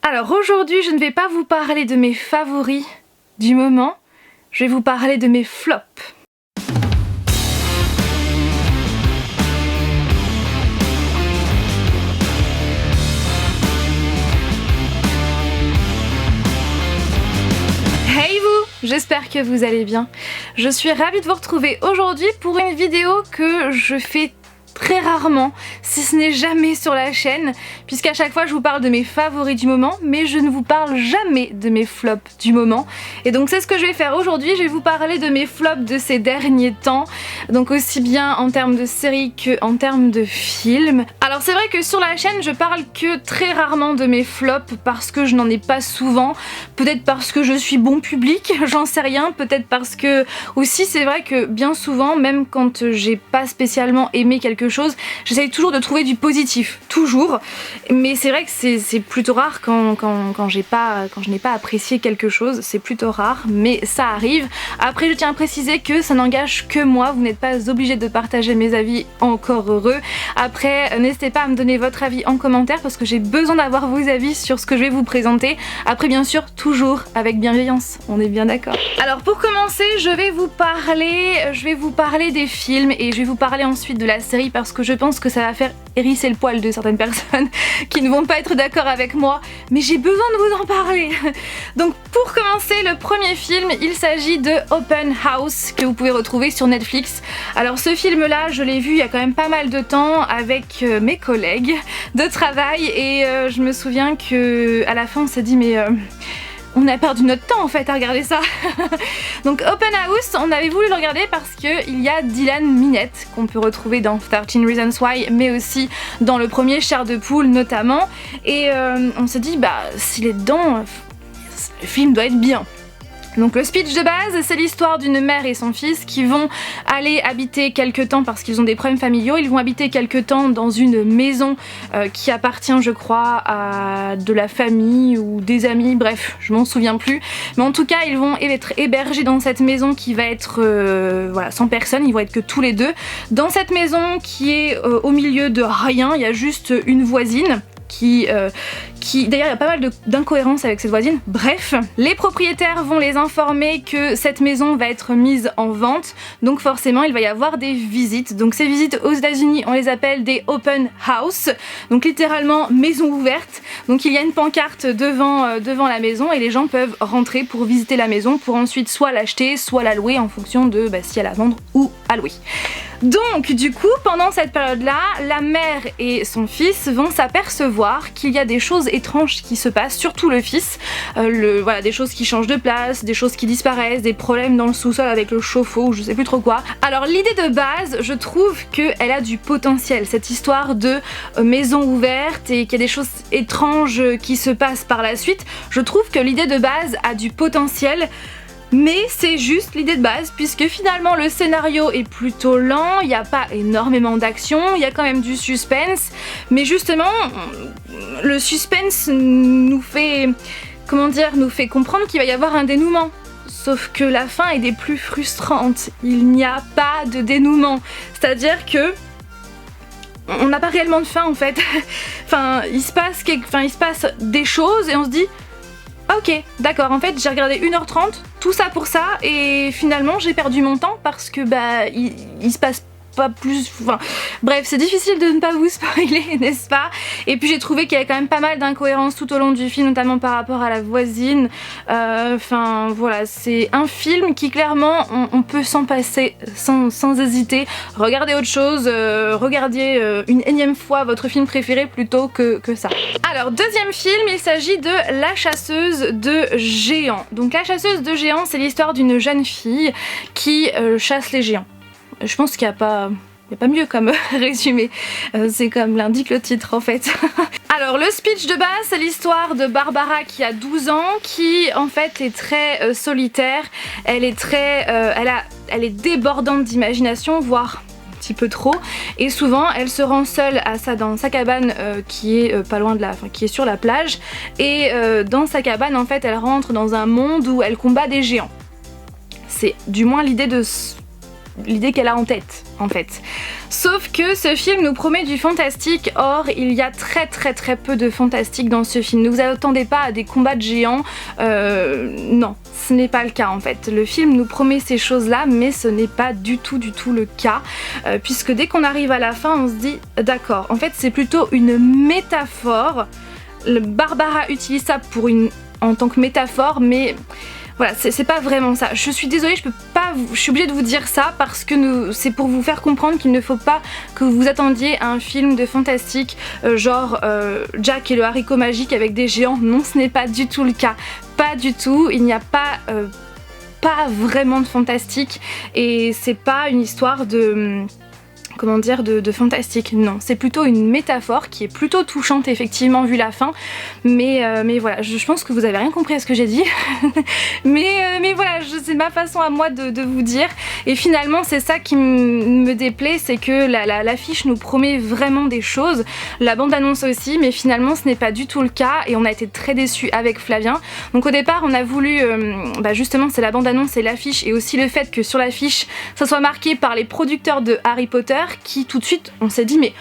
Alors aujourd'hui, je ne vais pas vous parler de mes favoris du moment, je vais vous parler de mes flops. Hey vous, j'espère que vous allez bien. Je suis ravie de vous retrouver aujourd'hui pour une vidéo que je fais très rarement, si ce n'est jamais sur la chaîne, puisqu'à chaque fois je vous parle de mes favoris du moment, mais je ne vous parle jamais de mes flops du moment. Et donc c'est ce que je vais faire aujourd'hui, je vais vous parler de mes flops de ces derniers temps, donc aussi bien en termes de séries que en termes de films. Alors c'est vrai que sur la chaîne je parle que très rarement de mes flops parce que je n'en ai pas souvent, peut-être parce que je suis bon public, j'en sais rien, peut-être parce que aussi c'est vrai que bien souvent, même quand j'ai pas spécialement aimé quelque chose, j'essaye toujours de trouver du positif, toujours, mais c'est vrai que c'est plutôt rare quand je n'ai pas apprécié quelque chose, c'est plutôt rare, mais ça arrive. Après je tiens à préciser que ça n'engage que moi, vous n'êtes pas obligé de partager mes avis, encore heureux. Après n'hésitez pas à me donner votre avis en commentaire parce que j'ai besoin d'avoir vos avis sur ce que je vais vous présenter. Après bien sûr toujours avec bienveillance, on est bien d'accord. Alors pour commencer je vais vous parler des films et je vais vous parler ensuite de la série parce que je pense que ça va faire hérisser le poil de certaines personnes qui ne vont pas être d'accord avec moi, mais j'ai besoin de vous en parler. Donc pour commencer, le premier film, il s'agit de Open House que vous pouvez retrouver sur Netflix. Alors ce film là je l'ai vu il y a quand même pas mal de temps avec mes collègues de travail et je me souviens que à la fin on s'est dit mais on a perdu notre temps en fait à regarder ça. Donc Open House, on avait voulu le regarder parce qu'il y a Dylan Minnette qu'on peut retrouver dans 13 Reasons Why mais aussi dans le premier Chair de poule notamment. Et on s'est dit bah s'il est dedans, le film doit être bien. Donc le speech de base, c'est l'histoire d'une mère et son fils qui vont aller habiter quelque temps parce qu'ils ont des problèmes familiaux. Ils vont habiter quelque temps dans une maison qui appartient je crois à de la famille ou des amis, bref je m'en souviens plus. Mais en tout cas ils vont être hébergés dans cette maison qui va être voilà, sans personne, ils vont être que tous les deux. Dans cette maison qui est au milieu de rien, il y a juste une voisine. D'ailleurs il y a pas mal d'incohérences avec cette voisine. Bref, les propriétaires vont les informer que cette maison va être mise en vente, donc forcément il va y avoir des visites. Donc ces visites aux États-Unis on les appelle des open house, donc littéralement maison ouverte. Donc il y a une pancarte devant la maison et les gens peuvent rentrer pour visiter la maison pour ensuite soit l'acheter soit la louer en fonction de si elle est à vendre ou à louer. Donc du coup pendant cette période là, la mère et son fils vont s'apercevoir qu'il y a des choses étranges qui se passent, surtout le fils, voilà, des choses qui changent de place, des choses qui disparaissent, des problèmes dans le sous-sol avec le chauffe-eau ou je sais plus trop quoi. Alors l'idée de base, je trouve qu'elle a du potentiel, cette histoire de maison ouverte et qu'il y a des choses étranges qui se passent par la suite. Je trouve que l'idée de base a du potentiel. Mais c'est juste l'idée de base puisque finalement le scénario est plutôt lent, il n'y a pas énormément d'action, il y a quand même du suspense, mais justement le suspense nous fait, nous fait comprendre qu'il va y avoir un dénouement. Sauf que la fin est des plus frustrantes, il n'y a pas de dénouement, c'est-à-dire que on n'a pas réellement de fin en fait. Il se passe des choses et on se dit ok, d'accord, en fait j'ai regardé 1h30, tout ça pour ça, et finalement j'ai perdu mon temps parce que il se passe pas plus, bref c'est difficile de ne pas vous spoiler n'est-ce pas. Et puis j'ai trouvé qu'il y avait quand même pas mal d'incohérences tout au long du film, notamment par rapport à la voisine. Voilà, c'est un film qui clairement on peut s'en passer sans hésiter. Regardez autre chose, regardez une énième fois votre film préféré plutôt que ça. Alors deuxième film, il s'agit de La chasseuse de géants. Donc La chasseuse de géants, c'est l'histoire d'une jeune fille qui chasse les géants. Je pense qu'il n'y a pas mieux comme résumé, c'est comme l'indique le titre en fait. Alors le speech de base, c'est l'histoire de Barbara qui a 12 ans, qui en fait est très solitaire, elle est débordante d'imagination, voire un petit peu trop, et souvent elle se rend seule dans sa cabane qui est pas loin qui est sur la plage, et dans sa cabane en fait elle rentre dans un monde où elle combat des géants. C'est du moins l'idée de l'idée qu'elle a en tête en fait. Sauf que ce film nous promet du fantastique, or il y a très peu de fantastique dans ce film. Ne vous attendez pas à des combats de géants, non, ce n'est pas le cas en fait. Le film nous promet ces choses là, mais ce n'est pas du tout le cas, puisque dès qu'on arrive à la fin on se dit d'accord, en fait c'est plutôt une métaphore. Barbara utilise ça en tant que métaphore, mais voilà, c'est pas vraiment ça. Je suis désolée, je suis obligée de vous dire ça parce que c'est pour vous faire comprendre qu'il ne faut pas que vous vous attendiez à un film de fantastique genre Jack et le haricot magique avec des géants. Non, ce n'est pas du tout le cas. Pas du tout, il n'y a pas vraiment de fantastique et c'est pas une histoire de... comment dire, de fantastique, non, c'est plutôt une métaphore qui est plutôt touchante effectivement vu la fin, mais voilà, je pense que vous avez rien compris à ce que j'ai dit, mais voilà, c'est ma façon à moi de vous dire, et finalement c'est ça qui me déplaît, c'est que l'affiche nous promet vraiment des choses, la bande-annonce aussi, mais finalement ce n'est pas du tout le cas, et on a été très déçus avec Flavien. Donc au départ on a voulu, justement c'est la bande-annonce et l'affiche, et aussi le fait que sur l'affiche ça soit marqué par les producteurs de Harry Potter, qui tout de suite on s'est dit mais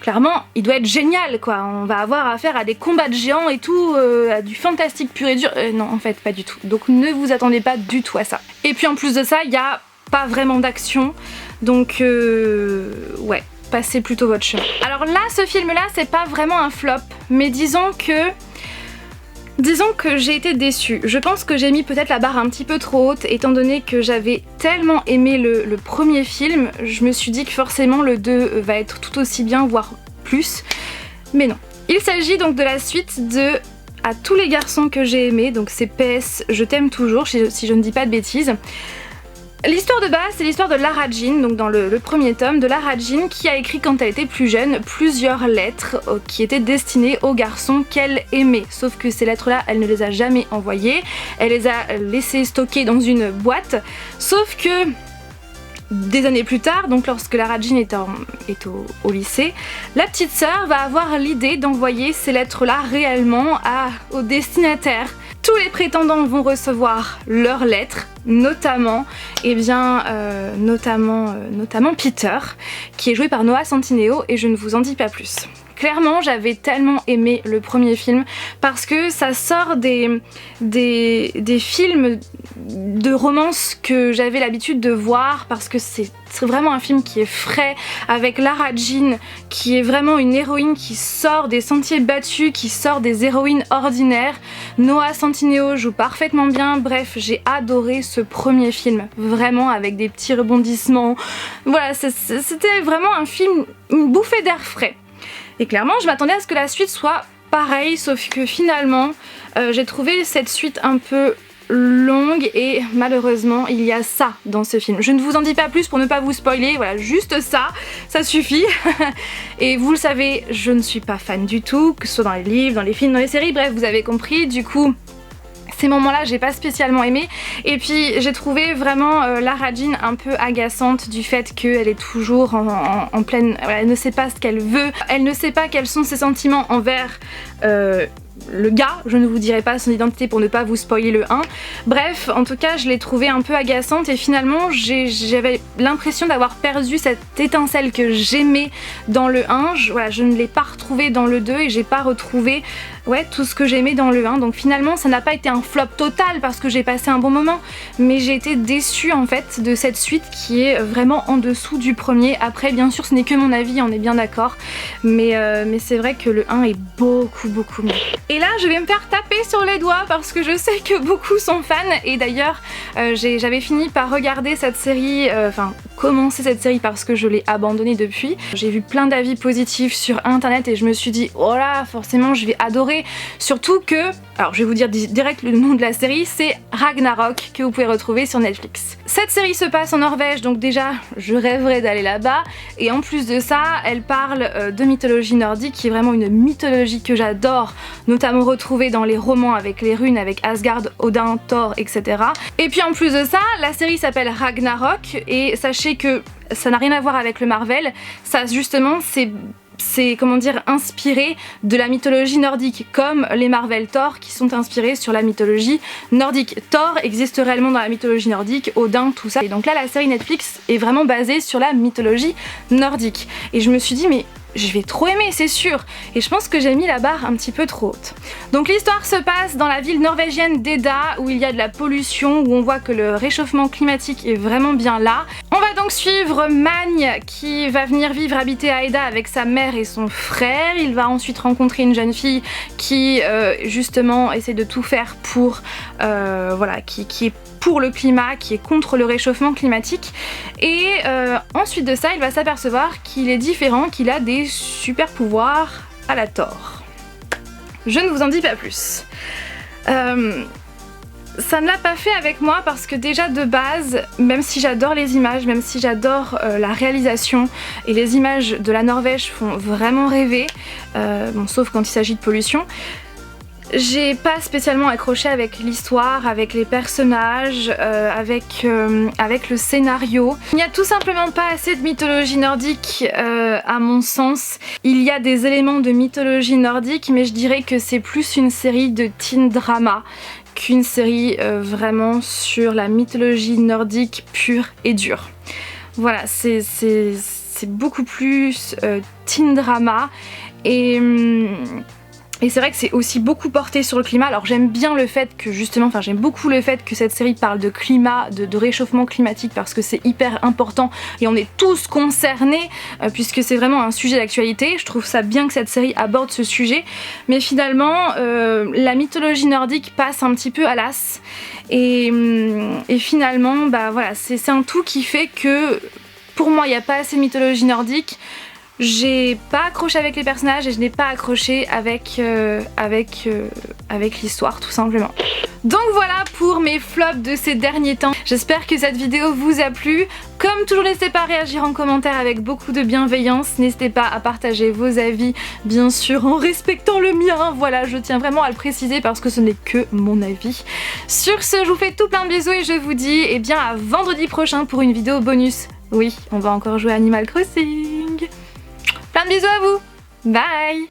clairement il doit être génial quoi, on va avoir affaire à des combats de géants et tout, à du fantastique pur et dur, non en fait pas du tout, donc ne vous attendez pas du tout à ça. Et puis en plus de ça il n'y a pas vraiment d'action, donc ouais, passez plutôt votre chemin. Alors là ce film là c'est pas vraiment un flop, mais disons que j'ai été déçue. Je pense que j'ai mis peut-être la barre un petit peu trop haute, étant donné que j'avais tellement aimé le premier film, je me suis dit que forcément le 2 va être tout aussi bien, voire plus. Mais non. Il s'agit donc de la suite de À tous les garçons que j'ai aimés, donc c'est PS Je t'aime toujours, si je ne dis pas de bêtises. L'histoire de base, c'est l'histoire de Lara Jean, donc dans le premier tome, de Lara Jean qui a écrit quand elle était plus jeune plusieurs lettres qui étaient destinées aux garçons qu'elle aimait. Sauf que ces lettres-là, elle ne les a jamais envoyées, elle les a laissées stockées dans une boîte. Sauf que des années plus tard, donc lorsque Lara Jean est au lycée, la petite sœur va avoir l'idée d'envoyer ces lettres-là réellement au destinataire. Tous les prétendants vont recevoir leurs lettres, notamment Peter, qui est joué par Noah Centineo, et je ne vous en dis pas plus. Clairement, j'avais tellement aimé le premier film parce que ça sort des films de romance que j'avais l'habitude de voir, parce que c'est vraiment un film qui est frais, avec Lara Jean qui est vraiment une héroïne qui sort des sentiers battus, qui sort des héroïnes ordinaires. Noah Centineo joue parfaitement bien, bref, j'ai adoré ce premier film, vraiment avec des petits rebondissements. Voilà, c'était vraiment un film, une bouffée d'air frais. Et clairement, je m'attendais à ce que la suite soit pareille, sauf que finalement, j'ai trouvé cette suite un peu longue et malheureusement, il y a ça dans ce film. Je ne vous en dis pas plus pour ne pas vous spoiler, voilà, juste ça, ça suffit. Et vous le savez, je ne suis pas fan du tout, que ce soit dans les livres, dans les films, dans les séries, bref, vous avez compris, du coup... Ces moments-là, j'ai pas spécialement aimé, et puis j'ai trouvé vraiment Lara Jean un peu agaçante du fait qu'elle est toujours en pleine... elle ne sait pas ce qu'elle veut, elle ne sait pas quels sont ses sentiments envers le gars, je ne vous dirai pas son identité pour ne pas vous spoiler le 1. Bref, en tout cas, je l'ai trouvée un peu agaçante et finalement, j'avais l'impression d'avoir perdu cette étincelle que j'aimais dans le 1. Je ne l'ai pas retrouvée dans le 2 et j'ai pas retrouvé tout ce que j'aimais dans le 1. Donc finalement, ça n'a pas été un flop total parce que j'ai passé un bon moment, mais j'ai été déçue en fait de cette suite qui est vraiment en dessous du premier. Après, bien sûr, ce n'est que mon avis, on est bien d'accord, mais c'est vrai que le 1 est beaucoup mieux. Et là je vais me faire taper sur les doigts parce que je sais que beaucoup sont fans, et d'ailleurs j'avais fini par regarder cette série, commencer cette série parce que je l'ai abandonnée depuis. J'ai vu plein d'avis positifs sur internet et je me suis dit oh là, forcément je vais adorer, surtout que, alors je vais vous dire direct le nom de la série, c'est Ragnarok, que vous pouvez retrouver sur Netflix. Cette série se passe en Norvège, donc déjà je rêverais d'aller là-bas, et en plus de ça elle parle de mythologie nordique, qui est vraiment une mythologie que j'adore, notamment retrouvée dans les romans avec les runes, avec Asgard, Odin, Thor, etc. Et puis en plus de ça, la série s'appelle Ragnarok, et sachez que ça n'a rien à voir avec le Marvel, ça justement c'est comment dire inspiré de la mythologie nordique, comme les Marvel Thor qui sont inspirés sur la mythologie nordique. Thor existe réellement dans la mythologie nordique, Odin, tout ça. Et donc là la série Netflix est vraiment basée sur la mythologie nordique. Et je me suis dit mais je vais trop aimer, c'est sûr. Et je pense que j'ai mis la barre un petit peu trop haute. Donc l'histoire se passe dans la ville norvégienne d'Eda, où il y a de la pollution, où on voit que le réchauffement climatique est vraiment bien là. On va donc suivre Magne qui va venir vivre habiter à Eda avec sa mère et son frère. Il va ensuite rencontrer une jeune fille qui justement essaie de tout faire pour voilà, qui est pour le climat, qui est contre le réchauffement climatique. Et ensuite de ça, il va s'apercevoir qu'il est différent, qu'il a des super pouvoirs à la Thor. Je ne vous en dis pas plus. Ça ne l'a pas fait avec moi parce que déjà de base, même si j'adore les images, même si j'adore la réalisation et les images de la Norvège font vraiment rêver, bon, sauf quand il s'agit de pollution, j'ai pas spécialement accroché avec l'histoire, avec les personnages, avec le scénario. Il n'y a tout simplement pas assez de mythologie nordique à mon sens. Il y a des éléments de mythologie nordique, mais je dirais que c'est plus une série de teen drama qu'une série vraiment sur la mythologie nordique pure et dure. Voilà, c'est beaucoup plus teen drama et c'est vrai que c'est aussi beaucoup porté sur le climat. Alors j'aime bien le fait que justement, enfin j'aime beaucoup le fait que cette série parle de climat, de réchauffement climatique parce que c'est hyper important et on est tous concernés puisque c'est vraiment un sujet d'actualité. Je trouve ça bien que cette série aborde ce sujet, mais finalement la mythologie nordique passe un petit peu à l'as et finalement bah voilà, c'est un tout qui fait que pour moi il n'y a pas assez de mythologie nordique. J'ai pas accroché avec les personnages et je n'ai pas accroché avec l'histoire tout simplement. Donc voilà pour mes flops de ces derniers temps. J'espère que cette vidéo vous a plu. Comme toujours, n'hésitez pas à réagir en commentaire avec beaucoup de bienveillance. N'hésitez pas à partager vos avis, bien sûr en respectant le mien. Voilà, je tiens vraiment à le préciser parce que ce n'est que mon avis. Sur ce, je vous fais tout plein de bisous et je vous dis bien à vendredi prochain pour une vidéo bonus. Oui, on va encore jouer à Animal Crossing. Plein de bisous à vous. Bye.